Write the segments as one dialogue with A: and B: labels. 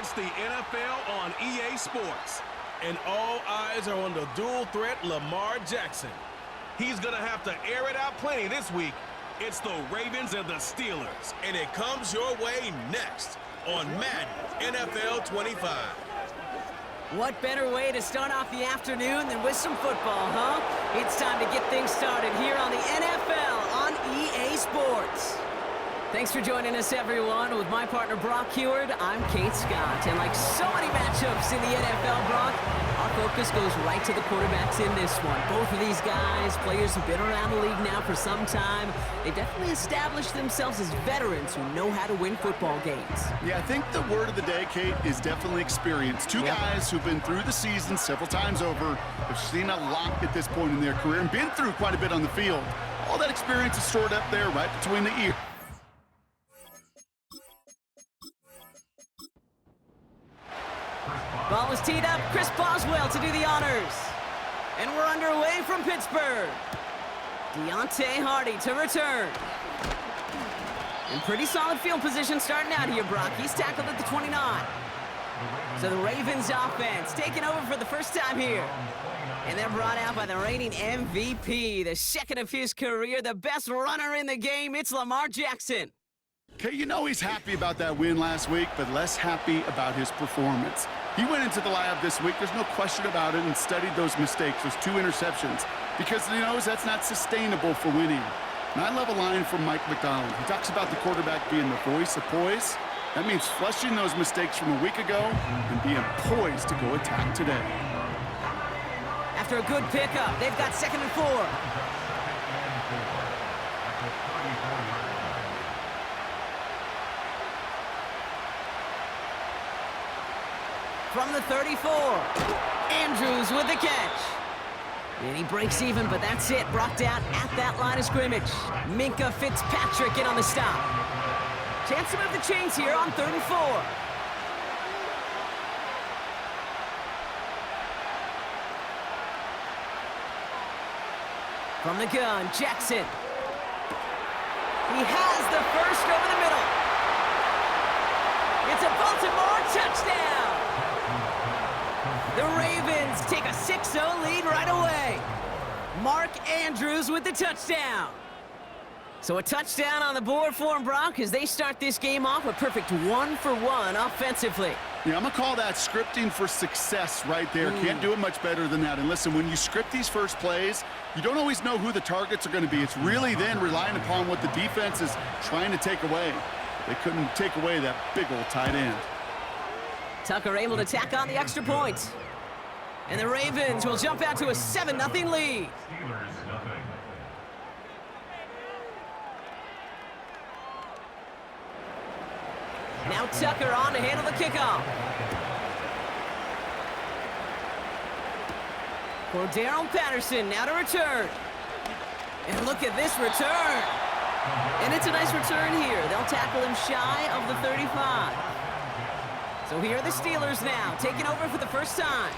A: It's the NFL on EA Sports. And all eyes are on the dual threat Lamar Jackson. He's going to have to air it out plenty this week. It's the Ravens and the Steelers. And it comes your way next on Madden NFL 25.
B: What better way to start off the afternoon than with some football, huh? It's time to get things started here on the NFL on EA Sports. Thanks for joining us, everyone. With my partner, Brock Heward, I'm Kate Scott. And like so many matchups in the NFL, Brock, our focus goes right to the quarterbacks in this one. Both of these guys, players who've been around the league now for some time, they've definitely established themselves as veterans who know how to win football games.
C: Yeah, I think the word of the day, Kate, is definitely experience. Two guys who've been through the season several times over, have seen a lot at this point in their career, and been through quite a bit on the field. All that experience is stored up there right between the ears.
B: Ball is teed up. Chris Boswell to do the honors. And we're underway from Pittsburgh. Deontay Hardy to return. In pretty solid field position starting out here, Brock. He's tackled at the 29. So the Ravens offense taking over for the first time here. And they're brought out by the reigning MVP, the second of his career, the best runner in the game. It's Lamar Jackson.
C: Okay, you know he's happy about that win last week, but less happy about his performance. He went into the lab this week, there's no question about it, and studied those mistakes, those 2 interceptions, because he knows that's not sustainable for winning. And I love a line from Mike McDonald. He talks about the quarterback being the voice of poise. That means flushing those mistakes from a week ago and being poised to go attack today.
B: After a good pickup, they've got 2nd and 4. From the 34, Andrews with the catch. And he breaks even, but that's it. Brought out at that line of scrimmage. Minkah Fitzpatrick in on the stop. Chance to move the chains here on 3rd and 4. From the gun, Jackson. He has the first over the middle. It's a Baltimore touchdown. The Ravens take a 6-0 lead right away. Mark Andrews with the touchdown. So a touchdown on the board for them, Brock, as they start this game off a perfect 1-for-1 offensively.
C: Yeah, I'm going to call that scripting for success right there. Can't do it much better than that. And listen, when you script these first plays, you don't always know who the targets are going to be. It's really then relying upon what the defense is trying to take away. They couldn't take away that big old tight end.
B: Tucker able to tack on the extra point. And the Ravens will jump out to a 7-0 lead. Now Tucker on to handle the kickoff. Cordero Patterson now to return. And look at this return. And it's a nice return here. They'll tackle him shy of the 35. So here are the Steelers now, taking over for the first time.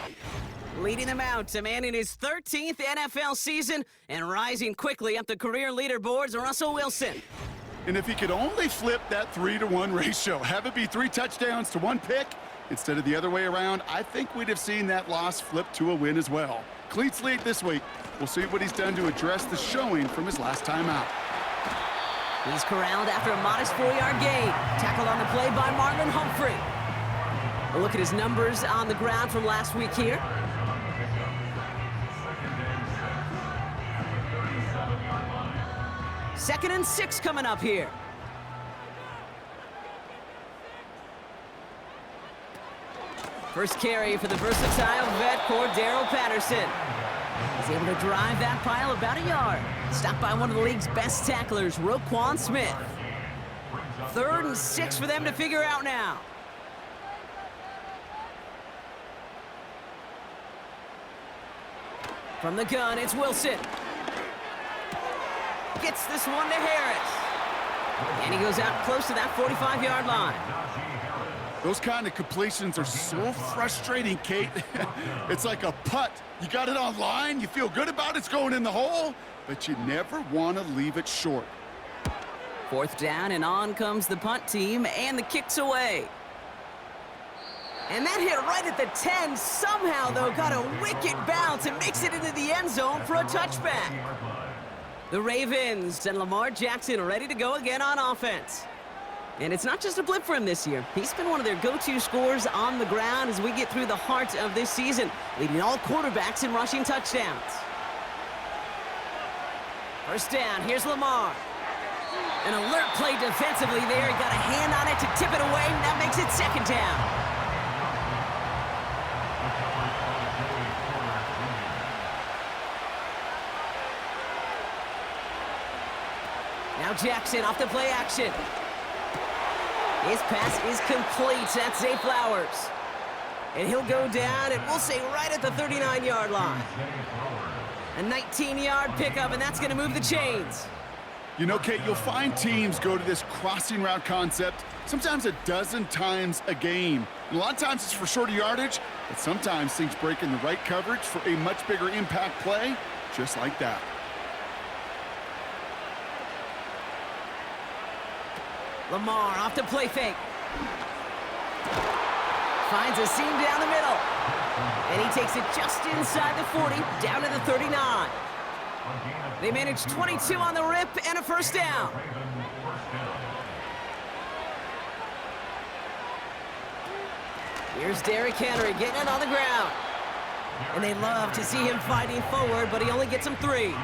B: Leading them out, a man in his 13th NFL season and rising quickly up the career leaderboards, Russell Wilson.
C: And if he could only flip that 3-to-1 ratio, have it be 3 touchdowns to 1 pick instead of the other way around, I think we'd have seen that loss flip to a win as well. Clean slate this week. We'll see what he's done to address the showing from his last time out.
B: He's corralled after a modest 4-yard gain. Tackled on the play by Marlon Humphrey. A look at his numbers on the ground from last week here. Second and 6 coming up here. First carry for the versatile vet, Cordero Patterson. He's able to drive that pile about a yard. Stopped by one of the league's best tacklers, Roquan Smith. 3rd and 6 for them to figure out now. From the gun, it's Wilson. Gets this one to Harris. And he goes out close to that 45-yard line.
C: Those kind of completions are so frustrating, Kate. It's like a putt. You got it on line, you feel good about it's going in the hole, but you never want to leave it short.
B: 4th down, and on comes the punt team, and the kick's away. And that hit right at the 10. Somehow, though, got a wicked bounce and makes it into the end zone for a touchback. The Ravens and Lamar Jackson are ready to go again on offense. And it's not just a blip for him this year. He's been one of their go-to scorers on the ground as we get through the heart of this season, leading all quarterbacks in rushing touchdowns. First down, here's Lamar. An alert play defensively there. He got a hand on it to tip it away, and that makes it second down. Now Jackson off the play action. His pass is complete. That's Zay Flowers. And he'll go down, and we'll say right at the 39-yard line. A 19-yard pickup, and that's going to move the chains.
C: You know, Kate, you'll find teams go to this crossing route concept sometimes a dozen times a game. And a lot of times it's for shorter yardage, but sometimes things break in the right coverage for a much bigger impact play, just like that.
B: Lamar off the play fake. Finds a seam down the middle. And he takes it just inside the 40, down to the 39. They managed 22 on the rip and a first down. Here's Derrick Henry getting it on the ground. And they love to see him fighting forward, but he only gets him 3.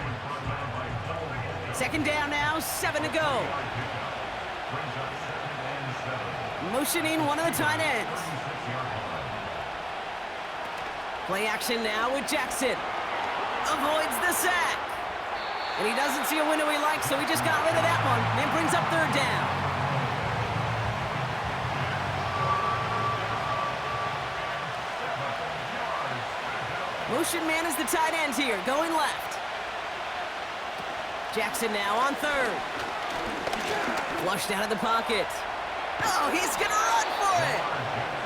B: Second down now, 7 to go. Motioning one of the tight ends. Play action now with Jackson. Avoids the sack. And he doesn't see a window he likes, so he just got rid of that one. And brings up third down. Motion man is the tight end here, going left. Jackson now on third. Flushed out of the pocket. Oh, he's going to run for it.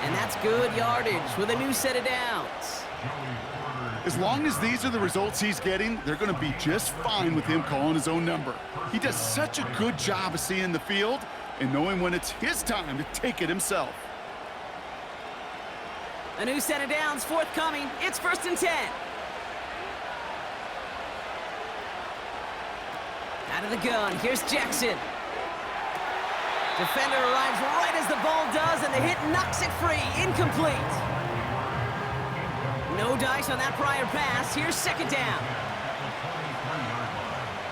B: And that's good yardage with a new set of downs.
C: As long as these are the results he's getting, they're going to be just fine with him calling his own number. He does such a good job of seeing the field and knowing when it's his time to take it himself.
B: A new set of downs forthcoming. It's 1st and 10. Out of the gun, here's Jackson. Defender arrives right as the ball does, and the hit knocks it free. Incomplete. No dice on that prior pass. Here's second down.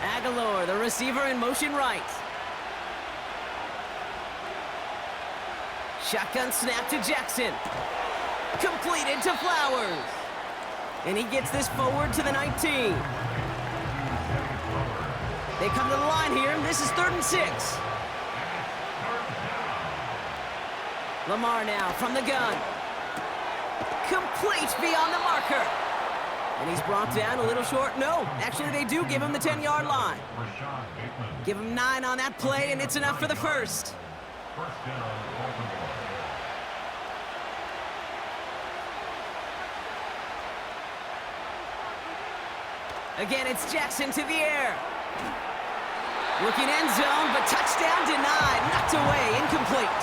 B: Aguilar, the receiver, in motion right. Shotgun snap to Jackson. Completed to Flowers. And he gets this forward to the 19. They come to the line here. This is 3rd and 6. Lamar now from the gun. Complete beyond the marker. And he's brought down a little short. No, actually they do give him the 10-yard line. Give him 9 on that play, and it's enough for the first. Again, it's Jackson to the air. Looking end zone, but touchdown denied. Knocked away, incomplete.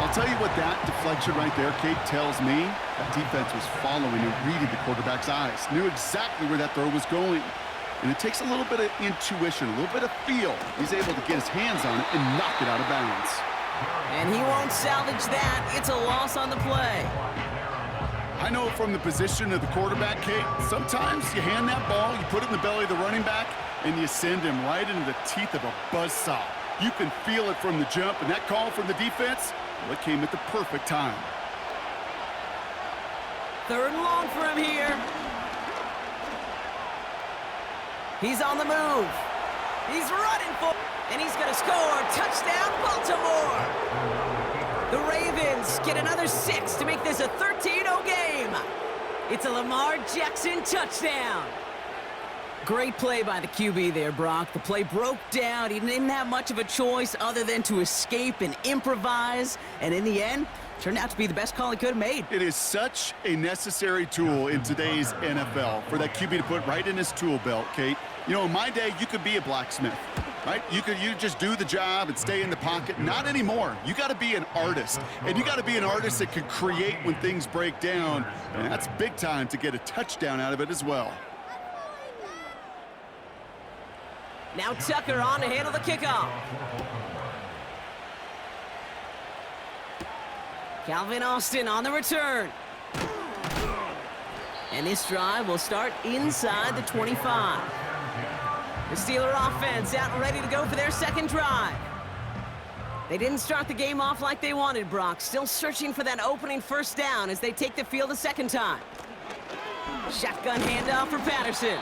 C: I'll tell you what that deflection right there, Kate, tells me. That defense was following and reading the quarterback's eyes. Knew exactly where that throw was going. And it takes a little bit of intuition, a little bit of feel. He's able to get his hands on it and knock it out of bounds.
B: And he won't salvage that. It's a loss on the play.
C: I know from the position of the quarterback, Kate, sometimes you hand that ball, you put it in the belly of the running back, and you send him right into the teeth of a buzzsaw. You can feel it from the jump, and that call from the defense, well, it came at the perfect time.
B: 3rd and long for him here. He's on the move. He's running for, and he's going to score. Touchdown, Baltimore. The Ravens get another 6 to make this a 13-0 game. It's a Lamar Jackson touchdown. Great play by the QB there, Brock. The play broke down. He didn't have much of a choice other than to escape and improvise. And in the end, turned out to be the best call he could have made.
C: It is such a necessary tool in today's NFL for that QB to put right in his tool belt, Kate. You know, in my day, you could be a blacksmith. right? You just do the job and stay in the pocket. Not anymore. You got to be an artist, and you got to be an artist that can create when things break down, and that's big time to get a touchdown out of it as well.
B: Now Tucker on to handle the kickoff. Calvin Austin on the return. And this drive will start inside the 25. The Steeler offense out and ready to go for their second drive. They didn't start the game off like they wanted, Brock. Still searching for that opening first down as they take the field a second time. Shotgun handoff for Patterson.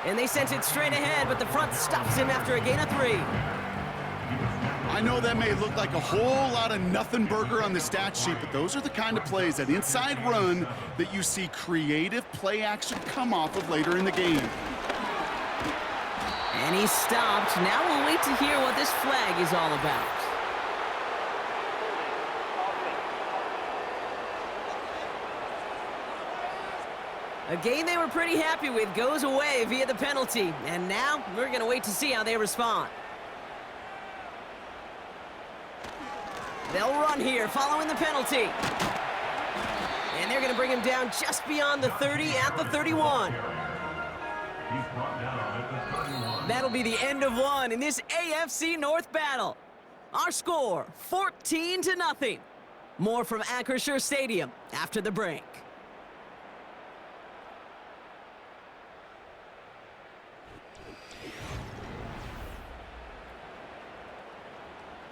B: And they sent it straight ahead, but the front stops him after a gain of 3.
C: I know that may look like a whole lot of nothing burger on the stat sheet, but those are the kind of plays, that inside run, that you see creative play action come off of later in the game.
B: And he stopped. Now we'll wait to hear what this flag is all about. A game they were pretty happy with goes away via the penalty. And now we're going to wait to see how they respond. They'll run here following the penalty. And they're going to bring him down just beyond the 30 at the 31. That'll be the end of one in this AFC North battle. Our score, 14-0. More from Acrisure Stadium after the break.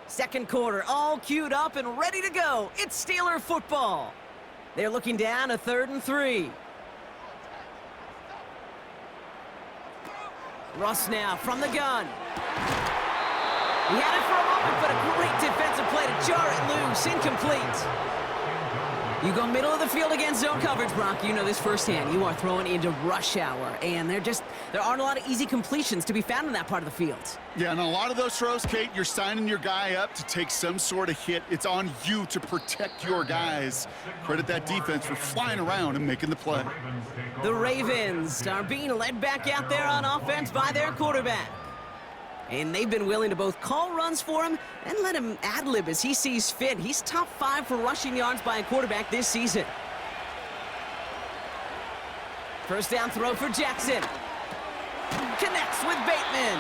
B: Second quarter, all queued up and ready to go. It's Steeler football. They're looking down a 3rd and 3. Russ now from the gun. He had it for a moment, but a great defensive play to jar it loose. Incomplete. You go middle of the field against zone coverage, Brock. You know this firsthand. You are throwing into rush hour, and there aren't a lot of easy completions to be found in that part of the field.
C: Yeah, and a lot of those throws, Kate, you're signing your guy up to take some sort of hit. It's on you to protect your guys. Credit that defense for flying around and making the play.
B: The Ravens are being led back out there on offense by their quarterback. And they've been willing to both call runs for him and let him ad-lib as he sees fit. He's top 5 for rushing yards by a quarterback this season. First down throw for Jackson. Connects with Bateman.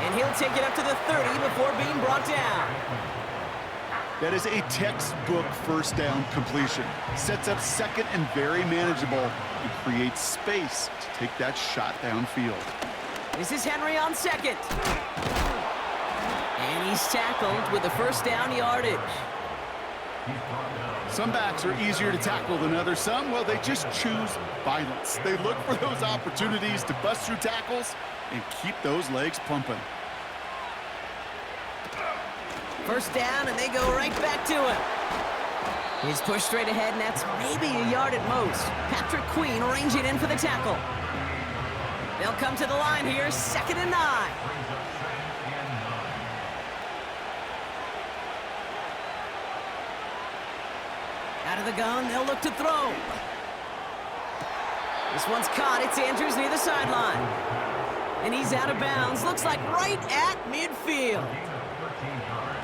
B: And he'll take it up to the 30 before being brought down.
C: That is a textbook first down completion. Sets up second and very manageable and creates space to take that shot downfield.
B: This is Henry on second. And he's tackled with the first down yardage.
C: Some backs are easier to tackle than others. Some, well, they just choose violence. They look for those opportunities to bust through tackles and keep those legs pumping.
B: First down, and they go right back to him. He's pushed straight ahead, and that's maybe a yard at most. Patrick Queen ranging in for the tackle. They'll come to the line here, 2nd and 9. Out of the gun, they'll look to throw. This one's caught. It's Andrews near the sideline. And he's out of bounds. Looks like right at midfield.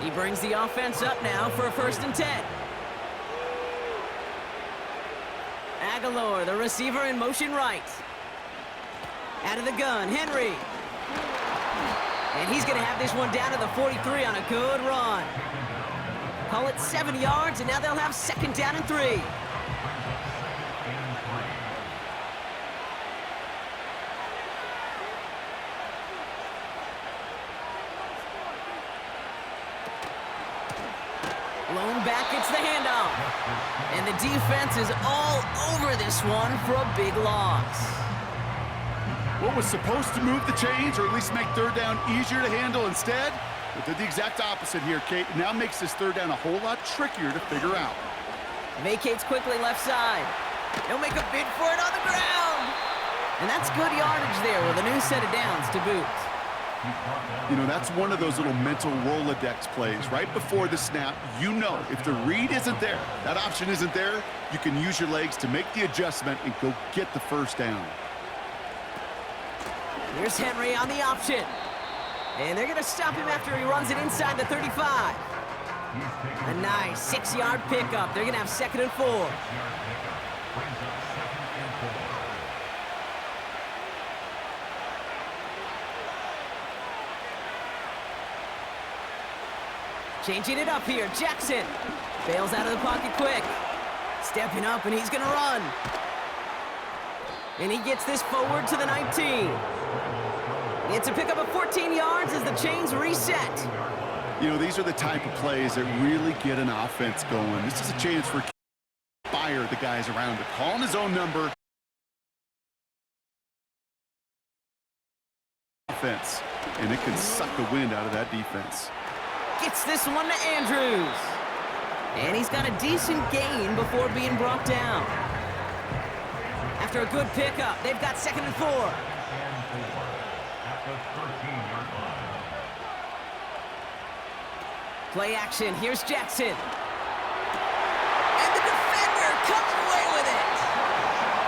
B: He brings the offense up now for a 1st and 10. Aguilar, the receiver, in motion right. Out of the gun, Henry. And he's going to have this one down to the 43 on a good run. Call it 7 yards, and now they'll have 2nd down and 3. Blown back, it's the handoff. And the defense is all over this one for a big loss.
C: What was supposed to move the chains, or at least make 3rd down easier to handle instead, but did the exact opposite here, Kate. It now makes this 3rd down a whole lot trickier to figure out.
B: Vacates quickly left side. He'll make a bid for it on the ground. And that's good yardage there with a new set of downs to boot.
C: You know, that's one of those little mental Rolodex plays. Right before the snap, you know if the read isn't there, that option isn't there, you can use your legs to make the adjustment and go get the 1st down.
B: Here's Henry on the option. And they're going to stop him after he runs it inside the 35. A nice 6-yard pickup. They're going to have 2nd and 4. Changing it up here, Jackson. Bails out of the pocket quick. Stepping up, and he's going to run. And he gets this forward to the 19. It's a pickup of 14 yards as the chains reset.
C: You know, these are the type of plays that really get an offense going. This is a chance for fire the guys around it. Calling his own number. Offense. And it can suck the wind out of that defense.
B: Gets this one to Andrews. And he's got a decent gain before being brought down. After a good pickup, they've got 2nd and 4. Play action, here's Jackson. And the defender comes away with it.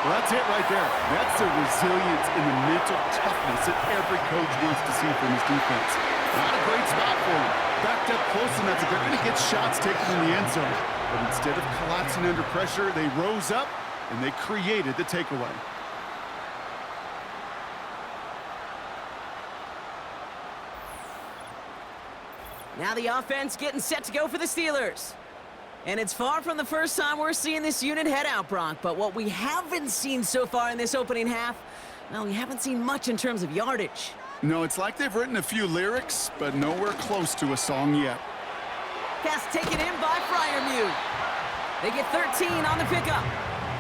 C: Well, that's it right there. That's the resilience and the mental toughness that every coach wants to see from his defense. Not a great spot for him. Backed up close enough that they're going to get shots taken in the end zone. But instead of collapsing under pressure, they rose up and they created the takeaway.
B: Now the offense getting set to go for the Steelers. And it's far from the first time we're seeing this unit head out, Brock. But what we haven't seen so far in this opening half, well, we haven't seen much in terms of yardage.
C: No, it's like they've written a few lyrics, but nowhere close to a song yet.
B: Pass taken in by Fryermuth. They get 13 on the pickup.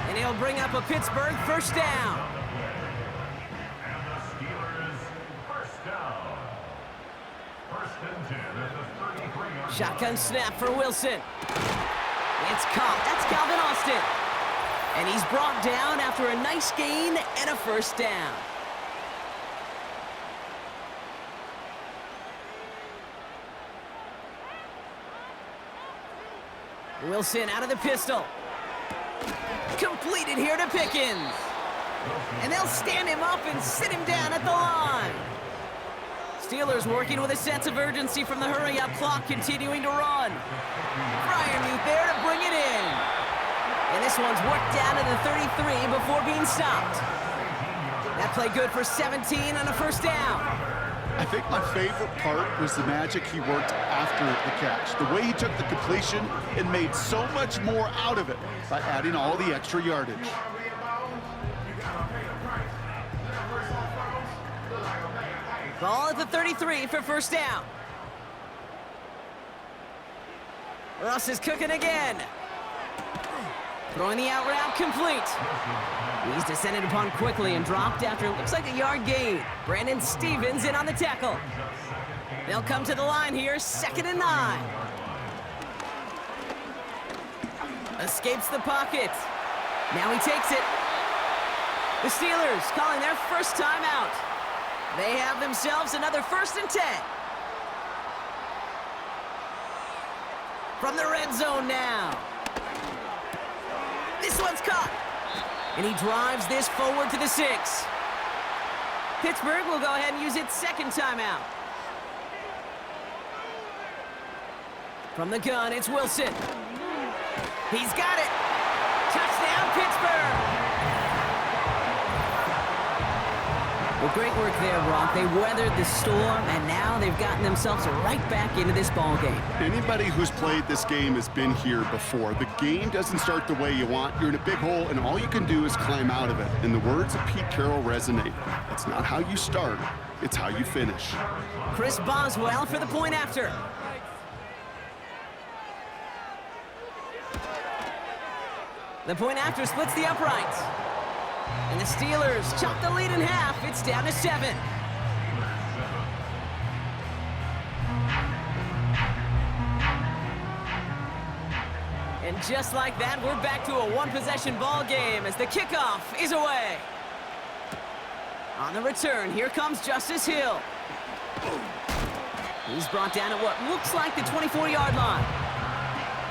B: And he'll bring up a Pittsburgh first down. Shotgun snap for Wilson. It's caught. That's Calvin Austin. And he's brought down after a nice gain and a first down. Wilson out of the pistol. Completed here to Pickens. And they'll stand him up and sit him down at the line. Steelers working with a sense of urgency from the hurry-up clock, continuing to run. Fryermuth there to bring it in. And this one's worked down to the 33 before being stopped. That play good for 17 and a first down.
C: I think my favorite part was the magic he worked after the catch. The way he took the completion and made so much more out of it by adding all the extra yardage.
B: Ball at the 33 for first down. Russ is cooking again. Throwing the out route complete. He's descended upon quickly and dropped after looks like a yard gain. Brandon Stevens in on the tackle. They'll come to the line here, 2nd and 9. Escapes the pocket. Now he takes it. The Steelers calling their first timeout. They have themselves another 1st and 10. From the red zone now. This one's caught. And he drives this forward to the 6. Pittsburgh will go ahead and use its 2nd timeout. From the gun, it's Wilson. He's got it. Touchdown, Pittsburgh. Well, great work there, Brock. They weathered the storm, and now they've gotten themselves right back into this ball game.
C: Anybody who's played this game has been here before. The game doesn't start the way you want. You're in a big hole, and all you can do is climb out of it. And the words of Pete Carroll resonate. It's not how you start, it's how you finish.
B: Chris Boswell for the point after. The point after splits the uprights. And the Steelers chop the lead in half. It's down to 7. And just like that, we're back to a one-possession ball game as the kickoff is away. On the return, here comes Justice Hill. He's brought down at what looks like the 24-yard line.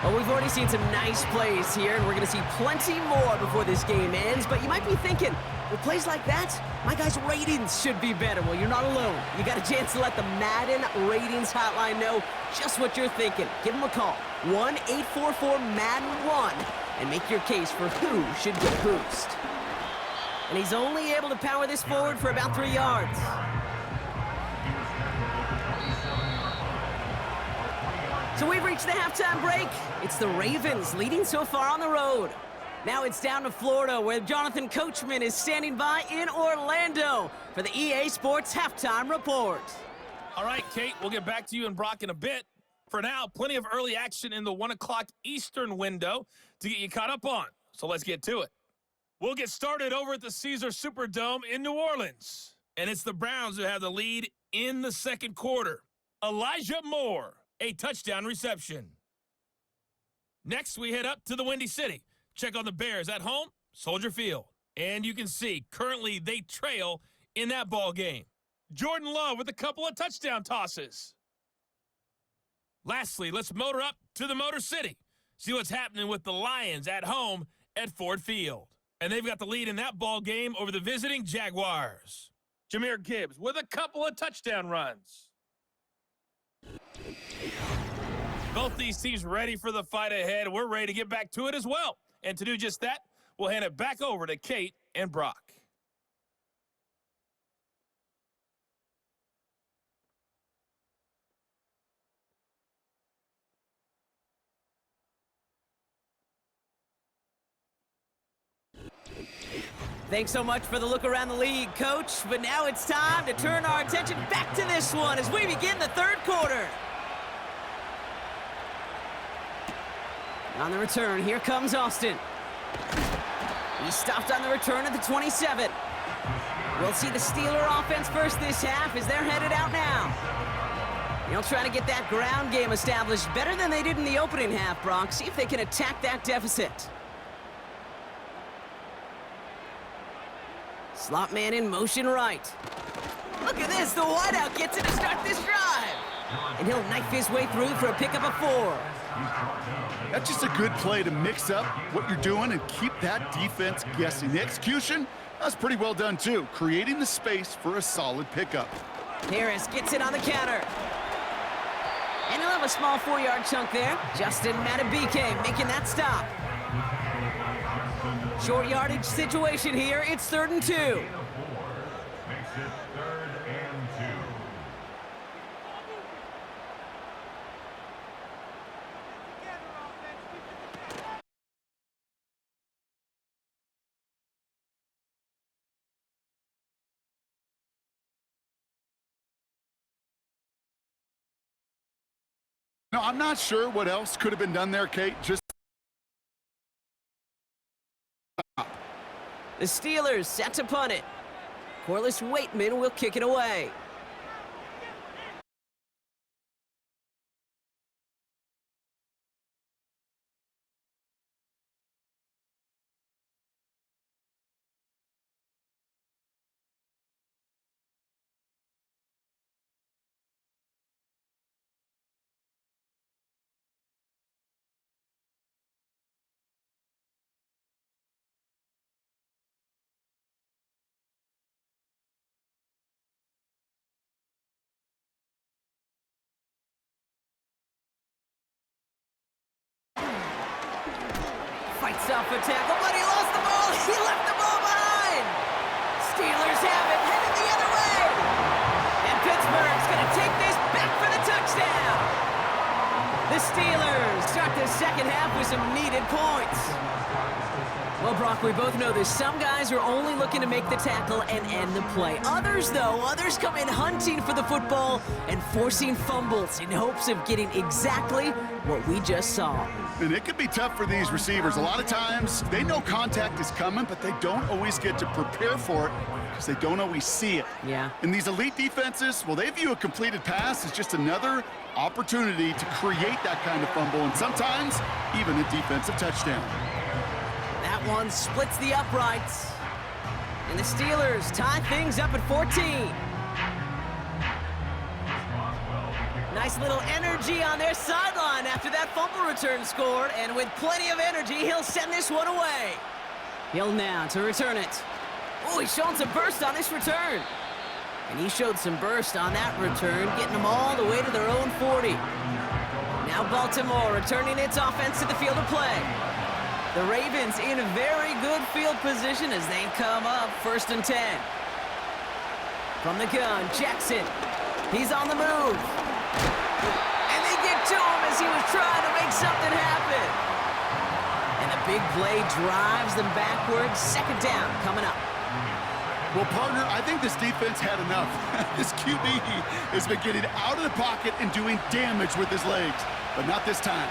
B: Well, we've already seen some nice plays here, and we're going to see plenty more before this game ends. But you might be thinking, with plays like that, my guys' ratings should be better. Well, you're not alone. You got a chance to let the Madden ratings hotline know just what you're thinking. Give them a call, 1-844-MADDEN-1, and make your case for who should get a boost. And he's only able to power this forward for about 3 yards. So we've reached the halftime break. It's the Ravens leading so far on the road. Now it's down to Florida, where Jonathan Coachman is standing by in Orlando for the EA Sports Halftime Report.
D: All right, Kate, we'll get back to you and Brock in a bit. For now, plenty of early action in the 1 o'clock Eastern window to get you caught up on. So let's get to it. We'll get started over at the Caesar Superdome in New Orleans. And it's the Browns who have the lead in the second quarter. Elijah Moore, a touchdown reception. Next, we head up to the Windy City. Check on the Bears at home, Soldier Field. And you can see, currently they trail in that ball game. Jordan Love with a couple of touchdown tosses. Lastly, let's motor up to the Motor City. See what's happening with the Lions at home at Ford Field. And they've got the lead in that ball game over the visiting Jaguars. Jahmyr Gibbs with a couple of touchdown runs. Both these teams ready for the fight ahead. We're ready to get back to it as well. And to do just that, we'll hand it back over to Kate and Brock.
B: Thanks so much for the look around the league, Coach. But now it's time to turn our attention back to this one as we begin the third quarter. On the return, here comes Austin. He stopped on the return at the 27. We'll see the Steeler offense first this half as they're headed out now. They'll try to get that ground game established better than they did in the opening half, Brock. See if they can attack that deficit. Slot man in motion right. Look at this, the wideout gets it to start this drive. And he'll knife his way through for a pickup of 4.
C: That's just a good play to mix up what you're doing and keep that defense guessing. The execution, that's pretty well done too, creating the space for a solid pickup.
B: Harris gets it on the counter. And he'll have a small 4-yard chunk there. Justin Matabike making that stop. Short yardage situation here. It's 3rd and 2.
E: Makes it 3rd and 2.
C: No, I'm not sure what else could have been done there, Kate. Just
B: the Steelers set to punt it. Corliss Waitman will kick it away. Fights off a tackle, but he lost the ball. He left the ball behind. Steelers have it, headed the other way. And Pittsburgh's going to take this back for the touchdown. The Steelers start the second half with some needed points. Well, Brock, we both know this. Some guys are only looking to make the tackle and end the play. Others, though, come in hunting for the football and forcing fumbles in hopes of getting exactly what we just saw.
C: And it can be tough for these receivers. A lot of times, they know contact is coming, but they don't always get to prepare for it because they don't always see it.
B: Yeah.
C: And these elite defenses, well, they view a completed pass as just another opportunity to create that kind of fumble, and sometimes even a defensive touchdown.
B: That one splits the uprights. And the Steelers tie things up at 14. Nice little energy on their sideline after that fumble return scored, and with plenty of energy, he'll send this one away. He'll now to return it. Oh, he's showing some burst on this return. And he showed some burst on that return, getting them all the way to their own 40. Now Baltimore returning its offense to the field of play. The Ravens in a very good field position as they come up 1st and 10. From the gun, Jackson. He's on the move. And they get to him as he was trying to make something happen. And the big play drives them backwards. 2nd down coming up.
C: Well, partner, I think this defense had enough. This QB has been getting out of the pocket and doing damage with his legs. But not this time.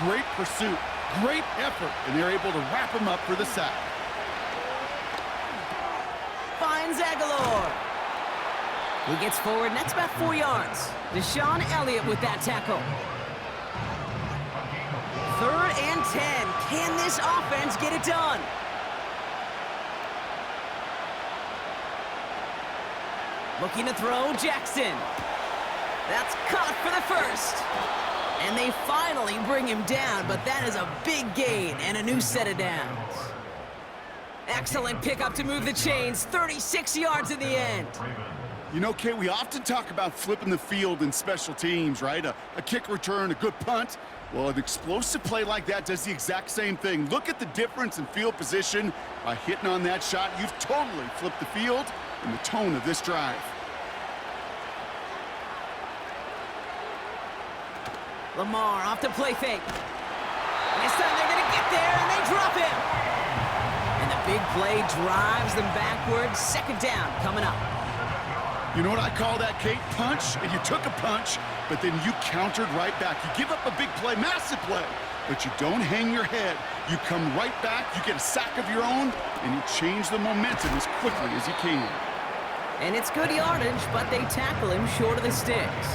C: Great pursuit, great effort, and they're able to wrap him up for the sack.
B: Finds Aguilar. He gets forward, and that's about 4 yards. Deshaun Elliott with that tackle. 3rd and 10. Can this offense get it done? Looking to throw, Jackson. That's caught for the 1st. And they finally bring him down, but that is a big gain and a new set of downs. Excellent pickup to move the chains. 36 yards in the end.
C: You know, Kate, we often talk about flipping the field in special teams, right? A kick return, a good punt. Well, an explosive play like that does the exact same thing. Look at the difference in field position. By hitting on that shot, you've totally flipped the field and the tone of this drive.
B: Lamar off the play fake. And this time they're going to get there, and they drop him. And the big play drives them backwards. 2nd down coming up.
C: You know what I call that, Kate? Punch, and you took a punch, but then you countered right back. You give up a big play, massive play, but you don't hang your head. You come right back, you get a sack of your own, and you change the momentum as quickly as you can.
B: And it's good yardage, but they tackle him short of the sticks.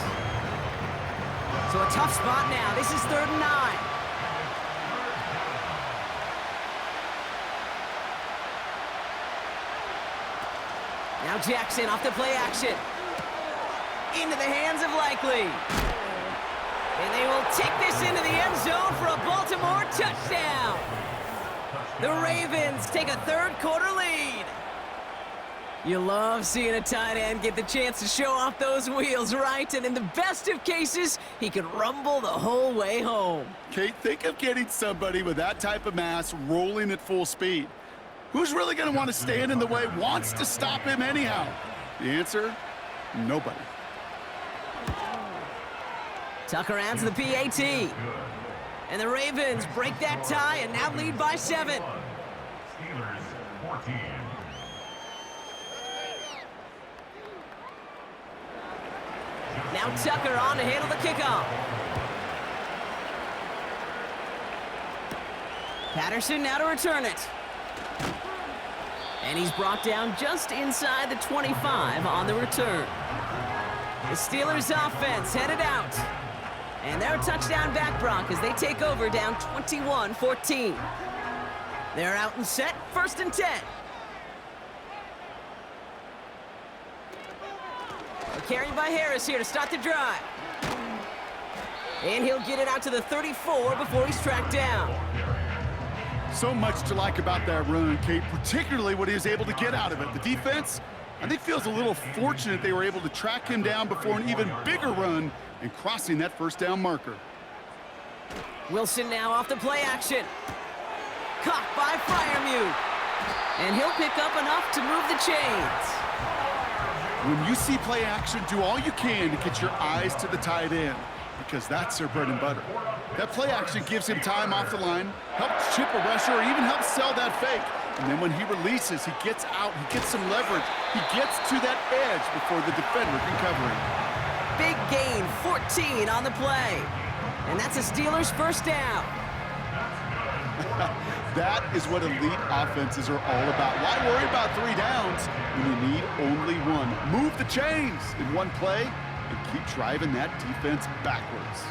B: So a tough spot now. This is 3rd and 9. Now Jackson off the play action. Into the hands of Likely. And they will take this into the end zone for a Baltimore touchdown. The Ravens take a 3rd quarter lead. You love seeing a tight end get the chance to show off those wheels, right? And in the best of cases, he can rumble the whole way home.
C: Kate, think of getting somebody with that type of mass rolling at full speed. Who's really going to want to stand in the way, wants to stop him anyhow? The answer, nobody.
B: Tucker adds the PAT. And the Ravens break that tie and now lead by 7. Now Tucker on to handle the kickoff. Patterson now to return it. And he's brought down just inside the 25 on the return. The Steelers offense headed out. And they're a touchdown back, Brock, as they take over down 21-14. They're out and set, 1st and 10. Carried by Harris here to start the drive. And he'll get it out to the 34 before he's tracked down.
C: So much to like about that run, Kate, particularly what he was able to get out of it. The defense, I think, feels a little fortunate they were able to track him down before an even bigger run and crossing that 1st down marker.
B: Wilson now off the play action. Caught by Freiermuth. And he'll pick up enough to move the chains.
C: When you see play action, do all you can to get your eyes to the tight end, because that's their bread and butter. That play action gives him time off the line, helps chip a rusher, or even helps sell that fake. And then when he releases, he gets out, he gets some leverage. He gets to that edge before the defender can cover him.
B: Big gain, 14 on the play. And that's a Steelers 1st down.
C: That is what elite offenses are all about. Why worry about 3 downs when you need only 1? Move the chains in one play and keep driving that defense backwards.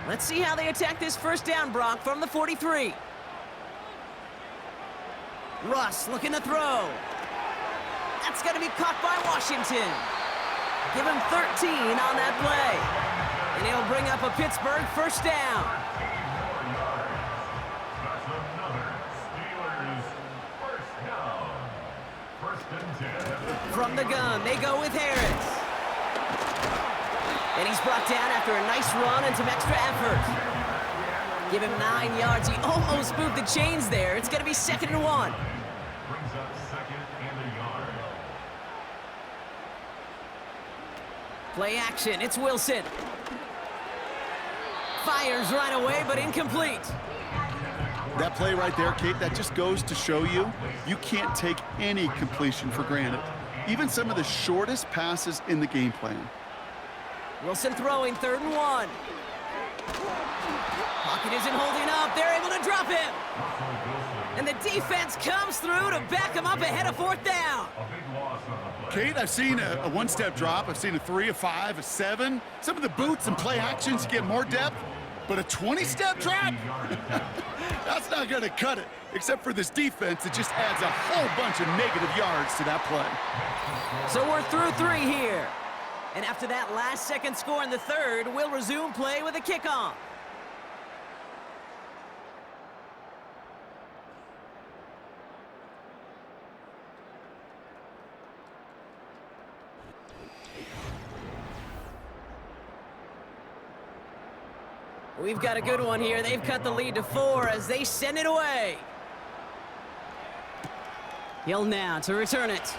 B: Let's see how they attack this 1st down, Brock, from the 43. Russ looking to throw. That's going to be caught by Washington. Give him 13 on that play. And it'll bring up a Pittsburgh first down. From the gun, they go with Harris. And he's brought down after a nice run and some extra effort. Give him 9 yards. He almost moved the chains there. It's going to be 2nd and 1.
E: Brings up 2nd and a yard.
B: Play action. It's Wilson. Fires right away, but incomplete.
C: That play right there, Kate, that just goes to show you, you can't take any completion for granted. Even some of the shortest passes in the game plan.
B: Wilson throwing 3rd and 1. Pocket isn't holding up. They're able to drop him. And the defense comes through to back him up ahead of 4th down.
C: Kate, I've seen a one-step drop. I've seen a 3, a 5, a 7. Some of the boots and play actions get more depth. But a 20-step drop? That's not going to cut it. Except for this defense, it just adds a whole bunch of negative yards to that play.
B: So we're through 3 here. And after that last-second score in the 3rd, we'll resume play with a kickoff. We've got a good one here. They've cut the lead to 4 as they send it away. Hill now to return it.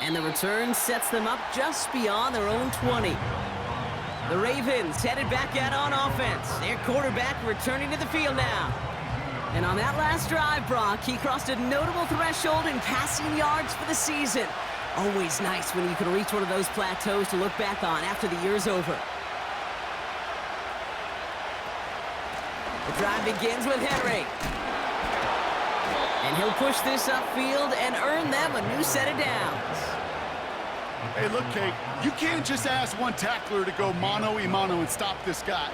B: And the return sets them up just beyond their own 20. The Ravens headed back out on offense. Their quarterback returning to the field now. And on that last drive, Brock, he crossed a notable threshold in passing yards for the season. Always nice when you can reach one of those plateaus to look back on after the year's over. The drive begins with Henry. And he'll push this upfield and earn them a new set of downs.
C: Hey, look, Kate, you can't just ask one tackler to go mano-a-mano and stop this guy.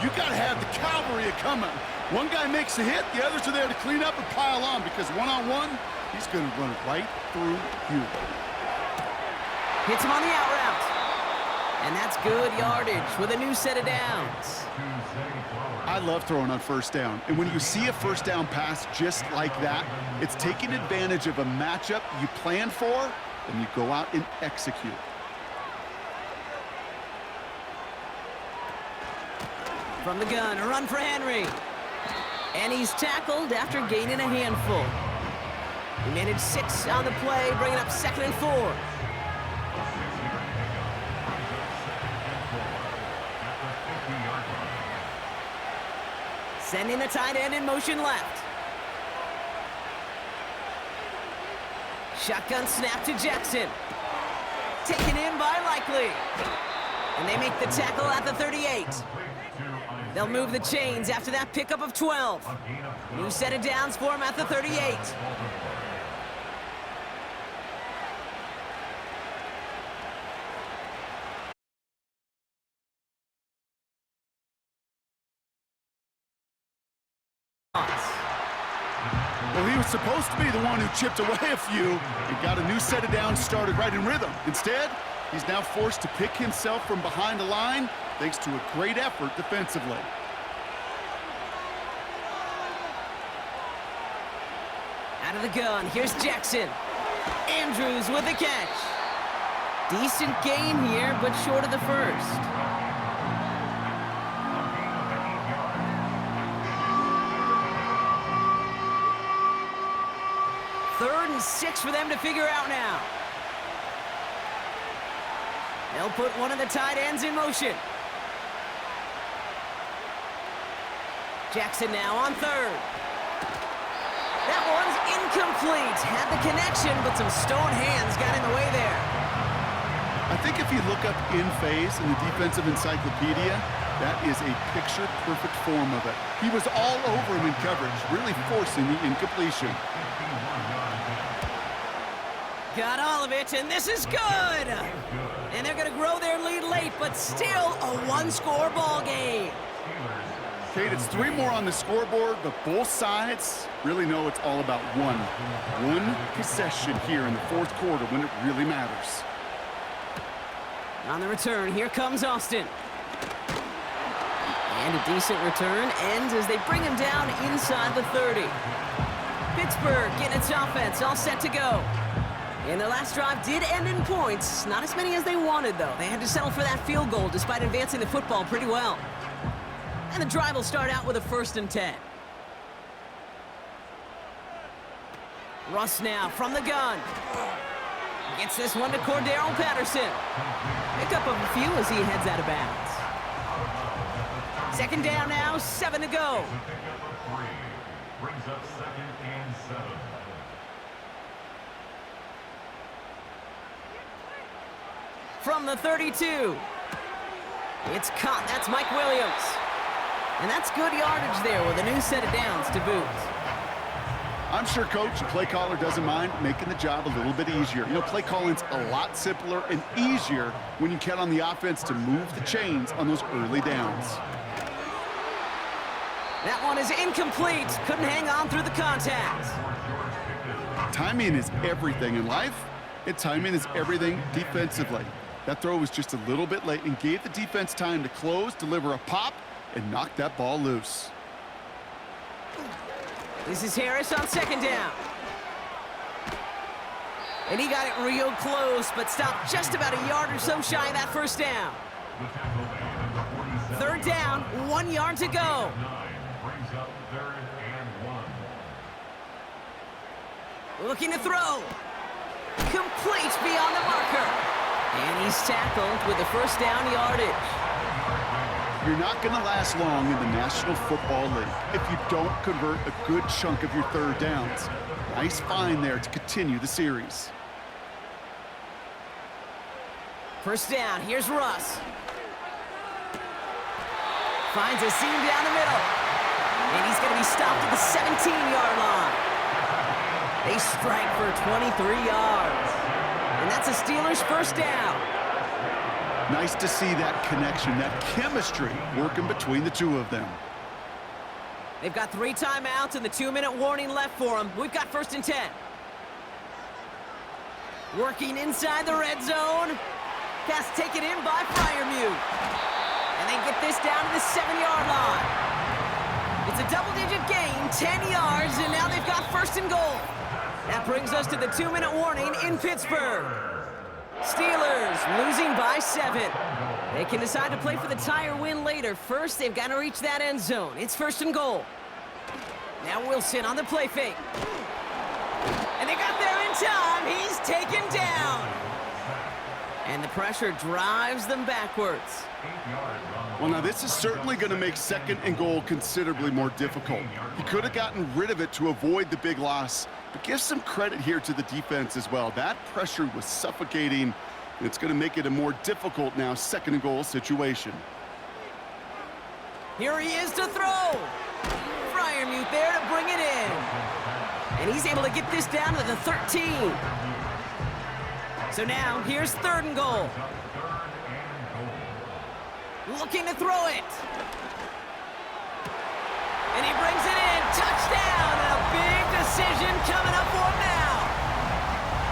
C: You got to have the cavalry coming. One guy makes a hit, the others are there to clean up and pile on because one-on-one, he's going to run right through you.
B: Hits him on the out route. And that's good yardage with a new set of downs.
C: I love throwing on first down. And when you see a first down pass just like that, it's taking advantage of a matchup you planned for, and you go out and execute.
B: From the gun, a run for Henry. And he's tackled after gaining a handful. He managed 6 on the play, bringing up 2nd and 4. Sending the tight end in motion left. Shotgun snap to Jackson. Taken in by Likely. And they make the tackle at the 38. They'll move the chains after that pickup of 12. New set of downs for him at the 38.
C: Well, he was supposed to be the one who chipped away a few and got a new set of downs started right in rhythm. Instead, he's now forced to pick himself from behind the line thanks to a great effort defensively.
B: Out of the gun, here's Jackson. Andrews with the catch. Decent gain here, but short of the first. Third and 6 for them to figure out now. They'll put one of the tight ends in motion. Jackson now on 3rd. That one's incomplete. Had the connection, but some stone hands got in the way there.
C: I think if you look up in phase in the defensive encyclopedia, that is a picture-perfect form of it. He was all over him in coverage, really forcing the incompletion.
B: Got all of it, and this is good. And they're going to grow their lead late, but still a one-score ball game.
C: Kate, it's 3 more on the scoreboard, but both sides really know it's all about one possession here in the 4th quarter when it really matters.
B: On the return, here comes Austin. And a decent return ends as they bring him down inside the 30. Pittsburgh getting its offense all set to go. And their last drive did end in points. Not as many as they wanted, though. They had to settle for that field goal despite advancing the football pretty well. And the drive will start out with a 1st and 10. Russ now from the gun. Gets this one to Cordero Patterson. Pickup of a few as he heads out of bounds. 2nd down now, 7 to go.
E: Brings up 2nd and 7.
B: From the 32. It's caught. That's Mike Williams. And that's good yardage there with a new set of downs to boot.
C: I'm sure coach and play caller doesn't mind making the job a little bit easier. You know, play calling's a lot simpler and easier when you count on the offense to move the chains on those early downs.
B: That one is incomplete. Couldn't hang on through the contact.
C: Timing is everything in life, and timing is everything defensively. That throw was just a little bit late and gave the defense time to close, deliver a pop, and knock that ball loose.
B: This is Harris on 2nd down. And he got it real close, but stopped just about a yard or so shy of that 1st down. 3rd down, 1 yard to go.
E: Brings up 3rd and 1.
B: Looking to throw. Complete beyond the marker. And he's tackled with the 1st down yardage.
C: You're not going to last long in the National Football League if you don't convert a good chunk of your 3rd downs. Nice find there to continue the series.
B: 1st down, here's Russ. Finds a seam down the middle. And he's going to be stopped at the 17-yard line. They strike for 23 yards. And that's a Steelers 1st down.
C: Nice to see that connection, that chemistry working between the two of them.
B: They've got 3 timeouts and the 2-minute warning left for them. We've got 1st and 10. Working inside the red zone. Pass taken in by Freiermuth. And they get this down to the 7-yard line. It's a double-digit gain, 10 yards, and now they've got 1st and goal. That brings us to the 2-minute warning in Pittsburgh. Steelers losing by 7. They can decide to play for the tie or win later. First, they've got to reach that end zone. It's 1st and goal. Now Wilson on the play fake. And they got there in time. He's taken down. And the pressure drives them backwards.
C: Well, now this is certainly going to make 2nd and goal considerably more difficult. He could have gotten rid of it to avoid the big loss, but give some credit here to the defense as well. That pressure was suffocating, and it's going to make it a more difficult now 2nd and goal situation.
B: Here he is to throw. Freiermuth there to bring it in. And he's able to get this down to the 13. So now, here's 3rd and goal. Looking to throw it. And he brings it in. Touchdown! And a big decision coming up for him now.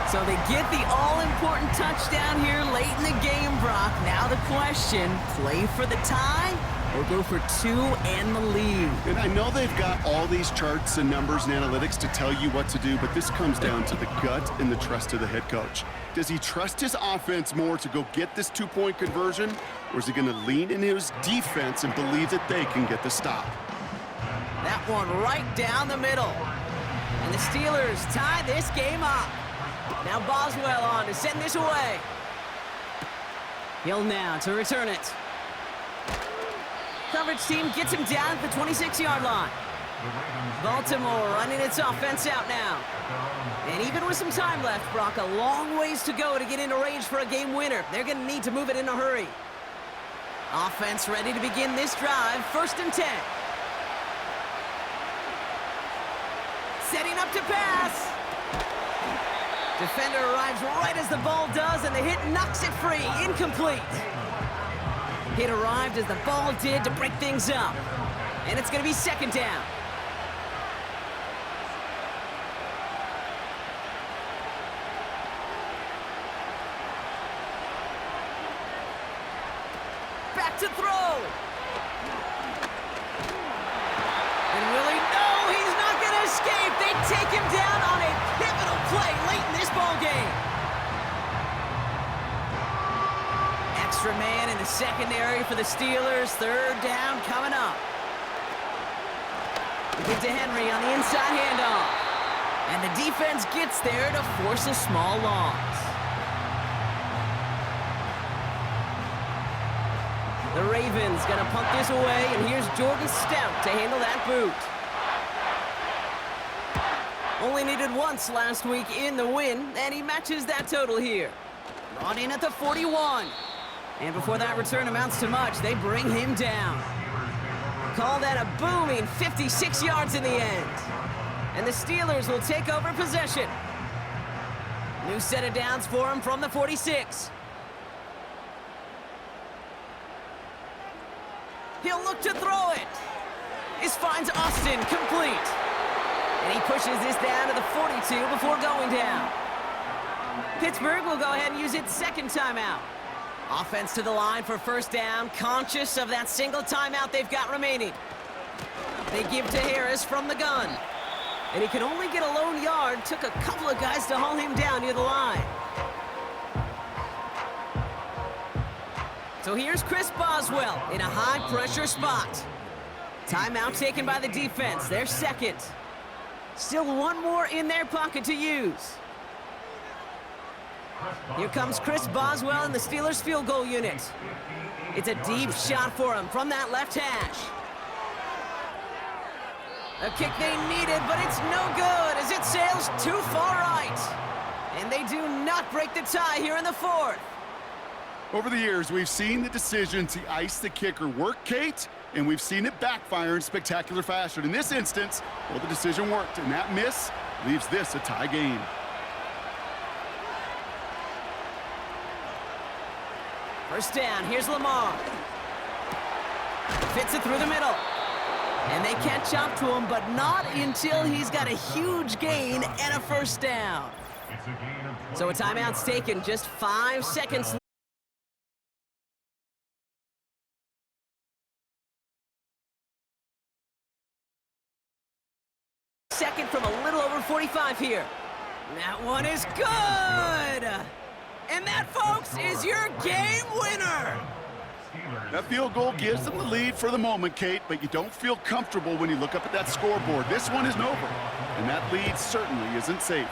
B: So they get the all-important touchdown here late in the game, Brock. Now the question, play for the tie or go for 2 and the lead?
C: And I know they've got all these charts and numbers and analytics to tell you what to do, but this comes down to the gut and the trust of the head coach. Does he trust his offense more to go get this 2-point conversion, or is he going to lean into his defense and believe that they can get the stop?
B: That one right down the middle. And the Steelers tie this game up. Now Boswell on to send this away. Hill now to return it. Coverage team gets him down at the 26-yard line. Baltimore running its offense out now. And even with some time left, Brock, a long ways to go to get into range for a game winner. They're going to need to move it in a hurry. Offense ready to begin this drive. 1st and 10. Setting up to pass. Defender arrives right as the ball does, and the hit knocks it free. Incomplete. Hit arrived as the ball did to break things up. And it's going to be 2nd down. extra man in the secondary for the Steelers. Third down coming up. We get to Henry on the inside handoff. And the defense gets there to force a small loss. The Ravens gonna punt this away, and here's Jordan Stout to handle that boot. Only needed once last week in the win, and he matches that total here. Brought in at the 41. And before that return amounts to much, they bring him down. Call that a booming 56 yards in the end. And the Steelers will take over possession. New set of downs for him from the 46. He'll look to throw it. This finds Austin complete. And he pushes this down to the 42 before going down. Pittsburgh will go ahead and use its second timeout. Offense to the line for first down, conscious of that single timeout they've got remaining. They give to Harris from the gun. And he could only get a lone yard. Took a couple of guys to haul him down near the line. So here's Chris Boswell in a high-pressure spot. Timeout taken by the defense, their second. Still one more in their pocket to use. Here comes Chris Boswell in the Steelers field goal unit. It's a deep shot for him from that left hash. A kick they needed, but it's no good as it sails too far right. And they do not break the tie here in the fourth.
C: Over the years, we've seen the decision to ice the kicker work, Kate, and we've seen it backfire in spectacular fashion. In this instance, well, the decision worked, and that miss leaves this a tie game.
B: First down, here's Lamar. Fits it through the middle. And they catch up to him, but not until he's got a huge gain and a first down. So a timeout's taken, just 5 seconds. Second from a little over 45 here. That one is good! And that, folks, is your game winner!
C: That field goal gives them the lead for the moment, Kate, but you don't feel comfortable when you look up at that scoreboard. This one isn't over, and that lead certainly isn't safe.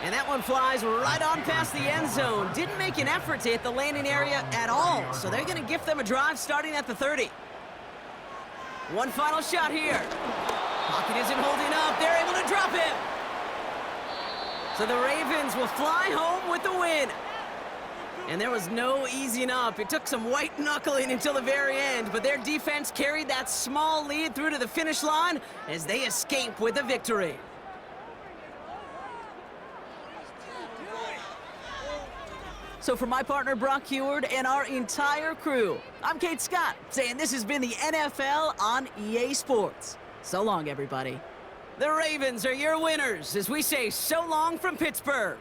B: And that one flies right on past the end zone. Didn't make an effort to hit the landing area at all, so they're going to gift them a drive starting at the 30. One final shot here. Pocket isn't holding up. They're able to drop him. So the Ravens will fly home with the win. And there was no easing up. It took some white knuckling until the very end, but their defense carried that small lead through to the finish line as they escape with a victory. So for my partner, Brock Heward, and our entire crew, I'm Kate Scott, saying this has been the NFL on EA Sports. So long, everybody. The Ravens are your winners as we say so long from Pittsburgh.